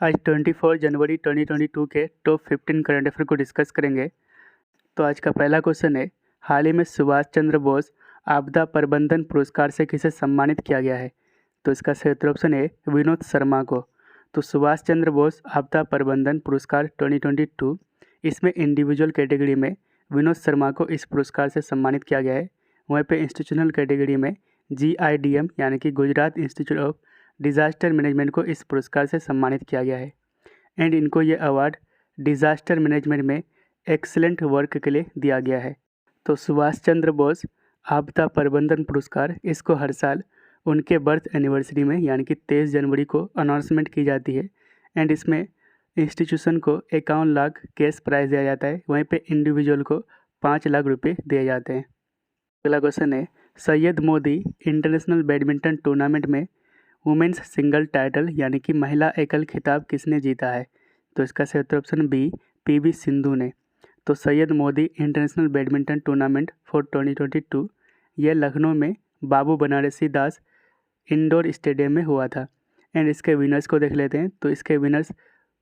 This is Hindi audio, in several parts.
आज 24 जनवरी 2022 के टॉप 15 करंट अफेयर को डिस्कस करेंगे। तो आज का पहला क्वेश्चन है, हाल ही में सुभाष चंद्र बोस आपदा प्रबंधन पुरस्कार से किसे सम्मानित किया गया है? तो इसका सही उत्तर ऑप्शन है विनोद शर्मा को। तो सुभाष चंद्र बोस आपदा प्रबंधन पुरस्कार 2022, इसमें इंडिविजुअल कैटेगरी में विनोद शर्मा को इस पुरस्कार से सम्मानित किया गया है। वहीं पे इंस्टीट्यूशनल कैटेगरी में GIDM यानी कि Gujarat institute of disaster management को इस पुरस्कार से सम्मानित किया गया है। एंड इनको ये अवार्ड डिज़ास्टर मैनेजमेंट में एक्सीलेंट वर्क के लिए दिया गया है। तो सुभाष चंद्र बोस आपदा प्रबंधन पुरस्कार, इसको हर साल उनके बर्थ एनिवर्सरी में यानी कि 23 जनवरी को अनाउंसमेंट की जाती है। एंड इसमें इंस्टीट्यूशन को 51 लाख कैश प्राइज़ दिया जाता है, वहीं पे इंडिविजुअल को 5 लाख रुपए दिए जाते हैं। अगला क्वेश्चन है, Syed Modi international badminton tournament में वुमेन्स सिंगल टाइटल यानी कि महिला एकल खिताब किसने जीता है? तो इसका सही उत्तर ऑप्शन बी PV सिंधु ने। तो Syed Modi international badminton tournament for 2022 यह लखनऊ में बाबू बनारसी दास इंडोर स्टेडियम में हुआ था। एंड इसके विनर्स को देख लेते हैं। तो इसके विनर्स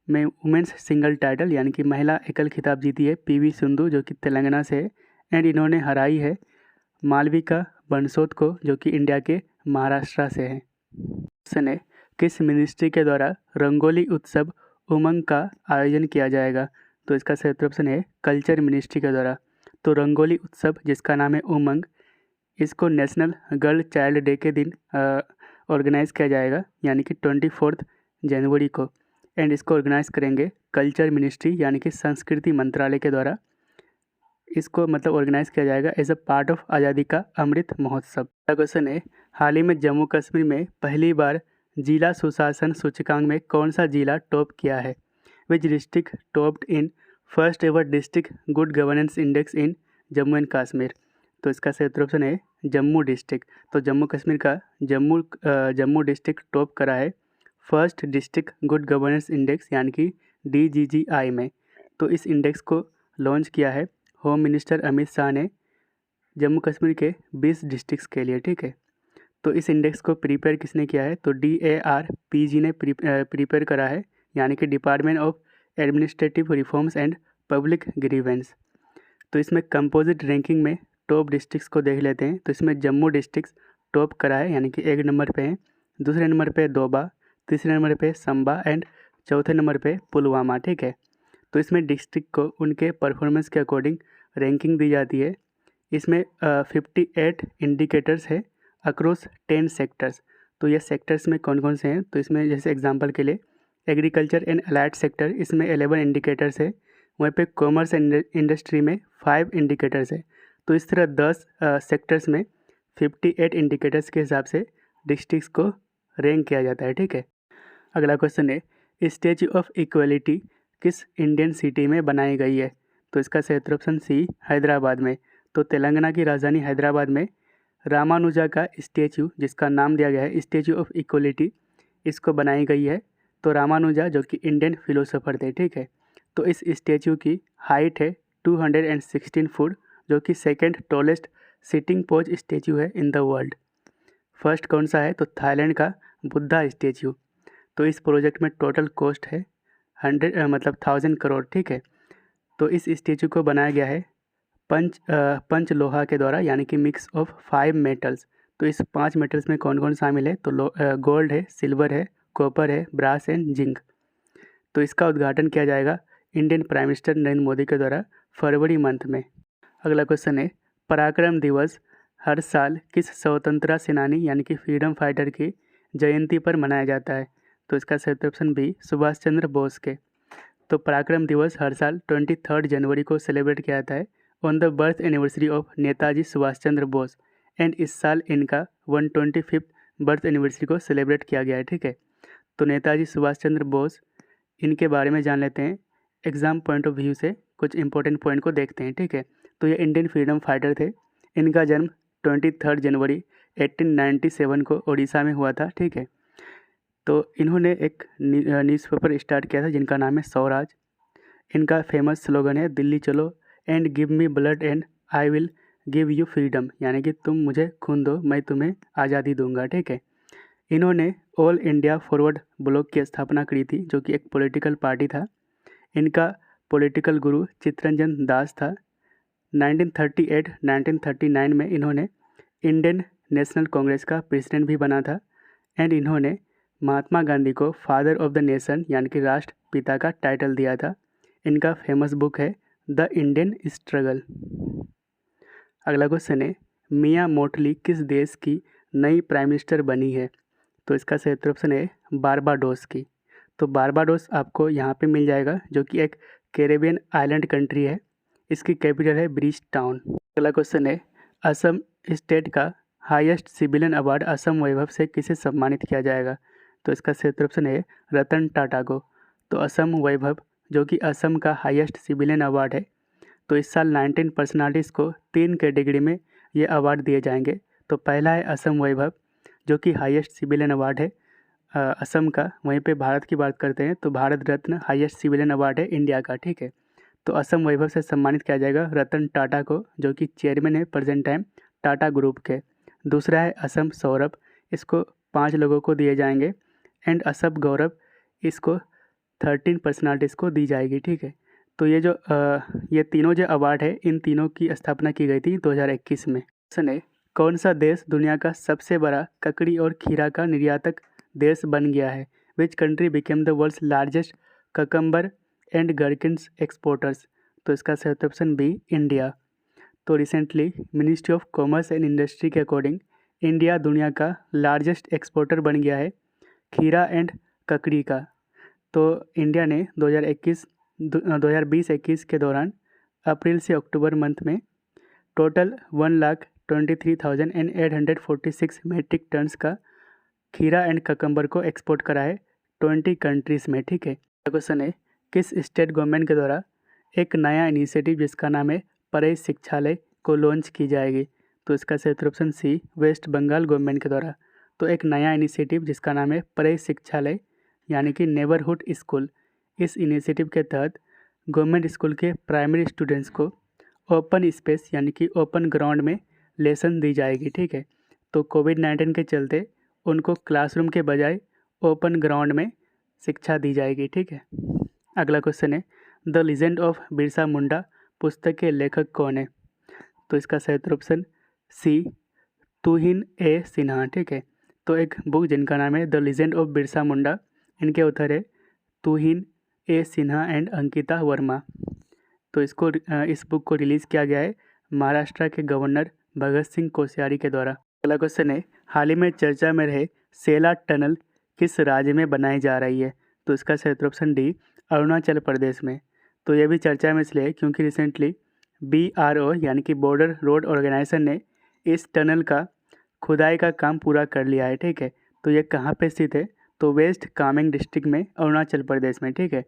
में वुमेन्स सिंगल टाइटल यानी कि महिला एकल खिताब जीती है PV सिंधु, जो कि तेलंगाना से है। एंड इन्होंने हराई है मालविका बंसोद को, जो कि इंडिया के महाराष्ट्र से है। क्वेश्चन है, किस मिनिस्ट्री के द्वारा रंगोली उत्सव उमंग का आयोजन किया जाएगा? तो इसका सही उत्तर ऑप्शन है कल्चर मिनिस्ट्री के द्वारा। तो रंगोली उत्सव जिसका नाम है उमंग, इसको नेशनल गर्ल चाइल्ड डे के दिन ऑर्गेनाइज किया जाएगा यानी कि 24 जनवरी को। एंड इसको ऑर्गेनाइज करेंगे कल्चर मिनिस्ट्री यानी कि संस्कृति मंत्रालय के द्वारा। इसको मतलब ऑर्गेनाइज किया जाएगा एज अ पार्ट ऑफ आज़ादी का अमृत महोत्सव। अगला क्वेश्चन है, हाल ही में जम्मू कश्मीर में पहली बार जिला सुशासन सूचकांक में कौन सा जिला टॉप किया है? Which district topped in first ever district good governance index in Jammu and Kashmir? तो इसका सही उत्तर ऑप्शन है जम्मू डिस्ट्रिक्ट। तो जम्मू कश्मीर का जम्मू डिस्ट्रिक्ट टॉप करा है first district good governance index यानी कि DGGI में। तो इस इंडेक्स को लॉन्च किया है होम मिनिस्टर अमित शाह ने जम्मू कश्मीर के 20 डिस्ट्रिक्ट्स के लिए, ठीक है। तो इस इंडेक्स को प्रिपेयर किसने किया है? तो DARPG ने प्रिपेयर करा है यानी कि department of administrative reforms and public grievance. तो इसमें कंपोजिट रैंकिंग में टॉप डिस्ट्रिक्ट्स को देख लेते हैं। तो इसमें जम्मू डिस्ट्रिक्ट टॉप करा है यानी कि 1 नंबर पे है, दूसरे नंबर पे दोबा, तीसरे नंबर पे संबा एंड चौथे नंबर पे पुलवामा, ठीक है। तो इसमें डिस्ट्रिक्ट को उनके परफॉर्मेंस के अकॉर्डिंग रैंकिंग दी जाती है। इसमें 58 इंडिकेटर्स है अक्रॉस 10 सेक्टर्स। तो ये सेक्टर्स में कौन कौन से हैं? तो इसमें जैसे एग्जांपल के लिए एग्रीकल्चर एंड अलाइड सेक्टर, इसमें 11 इंडिकेटर्स है। वहीं पे कॉमर्स एंड इंडस्ट्री में 5 इंडिकेटर्स है। तो इस तरह 10 सेक्टर्स में 58 इंडिकेटर्स के हिसाब से डिस्ट्रिक्ट्स को रैंक किया जाता है, ठीक है। अगला क्वेश्चन है, स्टैच्यू ऑफ इक्वलिटी किस इंडियन सिटी में बनाई गई है? तो इसका सही उत्तर ऑप्शन सी हैदराबाद में। तो तेलंगाना की राजधानी हैदराबाद में रामानुजा का स्टैच्यू, जिसका नाम दिया गया है स्टैच्यू ऑफ इक्वलिटी, इसको बनाई गई है। तो रामानुजा जो कि इंडियन फिलोसोफर थे, ठीक है। तो इस स्टैच्यू की हाइट है 216 फुट, जो कि second tallest sitting pose statue है इन द वर्ल्ड। फर्स्ट कौन सा है? तो थाईलैंड का बुद्धा स्टैच्यू। तो इस प्रोजेक्ट में टोटल कॉस्ट है 1000 करोड़, ठीक है। तो इस स्टैचू को बनाया गया है पंच लोहा के द्वारा यानी कि मिक्स ऑफ 5 मेटल्स। तो इस 5 मेटल्स में कौन कौन शामिल है? तो गोल्ड है, सिल्वर है, कॉपर है, ब्रास एंड जिंक। तो इसका उद्घाटन किया जाएगा Indian prime minister Narendra Modi के द्वारा फरवरी मंथ में। अगला क्वेश्चन है, पराक्रम दिवस हर साल किस स्वतंत्रता सेनानी यानी कि फ्रीडम फाइटर की जयंती पर मनाया जाता है? तो इसका सही उत्तर ऑप्शन बी सुभाष चंद्र बोस के। तो पराक्रम दिवस हर साल 23 जनवरी को सेलिब्रेट किया जाता है on the birth anniversary of Netaji Subhash Chandra Bose. And इस साल इनका 125th बर्थ एनिवर्सरी को सेलिब्रेट किया गया है, ठीक है। तो नेताजी सुभाष चंद्र बोस, इनके बारे में जान लेते हैं। एग्ज़ाम पॉइंट ऑफ व्यू से कुछ इंपॉर्टेंट पॉइंट को देखते हैं, ठीक है। तो ये इंडियन फ्रीडम फाइटर थे। इनका जन्म 23 जनवरी 1897 को उड़ीसा में हुआ था, ठीक है। तो इन्होंने एक न्यूज़पेपर स्टार्ट किया था जिनका नाम है स्वराज। इनका फेमस स्लोगन है दिल्ली चलो and give me blood and I will give you freedom, यानी कि तुम मुझे खून दो मैं तुम्हें आज़ादी दूंगा, ठीक है। इन्होंने ऑल इंडिया फॉरवर्ड ब्लॉक की स्थापना करी थी, जो कि एक पॉलिटिकल पार्टी था। इनका पॉलिटिकल गुरु चित्तरंजन दास था। 1938-1939 में इन्होंने इंडियन नेशनल कांग्रेस का प्रेसिडेंट भी बना था। एंड इन्होंने महात्मा गांधी को फादर ऑफ द नेशन यानी कि राष्ट्रपिता का टाइटल दिया था। इनका फेमस बुक है द इंडियन स्ट्रगल। अगला क्वेश्चन है, मियाँ मोटली किस देश की नई प्राइम मिनिस्टर बनी है? तो इसका सही ऑप्शन है बारबाडोस की। तो बारबाडोस आपको यहाँ पे मिल जाएगा, जो कि एक कैरेबियन आइलैंड कंट्री है। इसकी कैपिटल है ब्रिज टाउन। अगला क्वेश्चन है, असम स्टेट का हाईएस्ट सिविलियन अवार्ड असम वैभव से किसे सम्मानित किया जाएगा? तो इसका सही ऑप्शन है रतन टाटा को। तो असम वैभव जो कि असम का हाईएस्ट सिविलियन अवार्ड है, तो इस साल 19 पर्सनालिटीज़ को 3 कैटेगरी में ये अवार्ड दिए जाएंगे। तो पहला है असम वैभव जो कि हाईएस्ट सिविलियन अवार्ड है असम का। वहीं पे भारत की बात करते हैं तो Bharat Ratna highest civilian award है इंडिया का, ठीक है। तो असम वैभव से सम्मानित किया जाएगा रतन टाटा को, जो कि चेयरमैन है प्रेजेंट टाइम टाटा ग्रुप के। दूसरा है असम सौरभ, इसको 5 लोगों को दिए जाएंगे। एंड असम गौरव, इसको 13 पर्सनालिटीज़ को दी जाएगी, ठीक है। तो ये तीनों जो अवार्ड है, इन तीनों की स्थापना की गई थी 2021 में। क्वेश्चन है, कौन सा देश दुनिया का सबसे बड़ा ककड़ी और खीरा का निर्यातक देश बन गया है? Which country became the world's largest cucumber and gherkins exporters? तो इसका सही ऑप्शन बी इंडिया। तो recently ministry of commerce and industry के अकॉर्डिंग इंडिया दुनिया का लार्जेस्ट एक्सपोर्टर बन गया है खीरा एंड ककड़ी का। तो इंडिया ने 2020-21 के दौरान अप्रैल से अक्टूबर मंथ में टोटल 1,23,846 मेट्रिक टन्स का खीरा एंड ककम्बर को एक्सपोर्ट करा है 20 कंट्रीज़ में, ठीक है। क्वेश्चन है, किस स्टेट गवर्नमेंट के द्वारा एक नया इनिशिएटिव जिसका नाम है प्रवेश शिक्षालय को लॉन्च की जाएगी? तो इसका सही option C West Bengal government के द्वारा। तो एक नया इनिशिएटिव जिसका नाम है प्रवेश शिक्षालय यानी कि नेबरहुड स्कूल। इस इनिशिएटिव के तहत गवर्नमेंट स्कूल के प्राइमरी स्टूडेंट्स को ओपन स्पेस यानी कि ओपन ग्राउंड में लेसन दी जाएगी, ठीक है। तो कोविड-19 के चलते उनको क्लासरूम के बजाय ओपन ग्राउंड में शिक्षा दी जाएगी, ठीक है। अगला क्वेश्चन है, the legend of Birsa Munda पुस्तक के लेखक कौन है? तो इसका सही ऑप्शन सी तुहिन ए सिन्हा, ठीक है। तो एक बुक जिनका नाम है the legend of Birsa Munda, इनके ऑथर है तुहिन ए सिन्हा एंड अंकिता वर्मा। तो इस बुक को रिलीज़ किया गया है महाराष्ट्र के गवर्नर भगत सिंह कोश्यारी के द्वारा। अगला क्वेश्चन है, हाल ही में चर्चा में रहे सेला टनल किस राज्य में बनाई जा रही है? तो इसका सही ऑप्शन डी अरुणाचल प्रदेश में। तो ये भी चर्चा में इसलिए क्योंकि रिसेंटली BRO यानी कि बॉर्डर रोड ऑर्गेनाइजेशन ने इस टनल का खुदाई का काम पूरा कर लिया है, ठीक है। तो ये कहाँ पे स्थित है? तो वेस्ट कामेंग डिस्ट्रिक्ट में अरुणाचल प्रदेश में, ठीक है।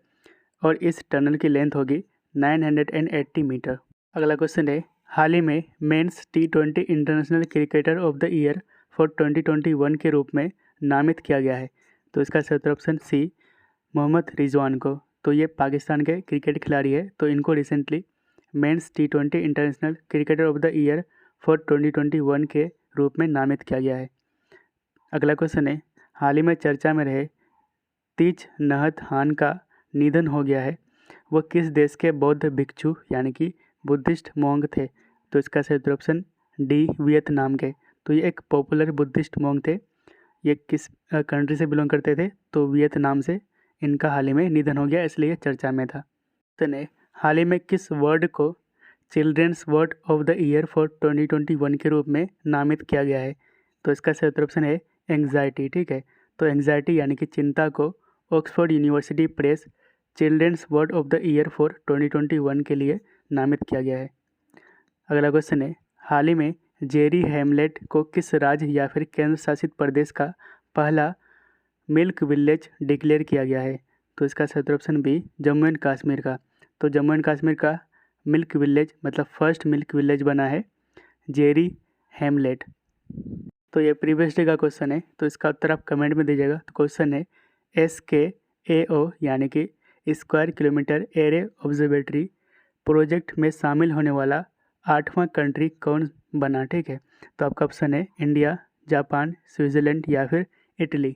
और इस टनल की लेंथ होगी 980 मीटर। अगला क्वेश्चन है, हाल ही में men's T20 international cricketer of the year for 2021 के रूप में नामित किया गया है। तो इसका सही ऑप्शन सी मोहम्मद रिजवान को। तो ये पाकिस्तान के क्रिकेट खिलाड़ी है। तो इनको recently men's T20 international cricketer of the year for 2021 के रूप में नामित किया गया है। अगला क्वेश्चन है, हाल ही में चर्चा में रहे तीज नहत हान का निधन हो गया है, वो किस देश के बौद्ध भिक्षु यानी कि बुद्धिस्ट मोंग थे? तो इसका सही ऑप्शन डी वियतनाम के। तो ये एक पॉपुलर बुद्धिस्ट मोंग थे। ये किस कंट्री से बिलोंग करते थे? तो वियतनाम से इनका हाल ही में निधन हो गया, इसलिए चर्चा में था। ने हाल ही में किस वर्ड को children's word of the year for 2021 के रूप में नामित किया गया है? तो इसका सही ऑप्शन है एंग्जाइटी, ठीक है। तो एंग्जाइटी यानी कि चिंता को Oxford University Press children's word of the year for 2021 के लिए नामित किया गया है। अगला क्वेश्चन है, हाल ही में जेरी हैमलेट को किस राज्य या फिर केंद्र शासित प्रदेश का पहला मिल्क विलेज डिक्लेयर किया गया है? तो इसका सही option B Jammu and Kashmir का। तो जम्मू एंड कश्मीर का मिल्क विलेज मतलब फर्स्ट मिल्क विलेज बना है जेरी हैमलेट। तो ये प्रीवियस डे का क्वेश्चन है, तो इसका उत्तर आप कमेंट में दीजिएगा। तो क्वेश्चन है SKAO यानी कि square kilometre array observatory project में शामिल होने वाला 8वां कंट्री कौन बना, ठीक है। तो आपका ऑप्शन है इंडिया, जापान, स्विट्ज़रलैंड या फिर इटली।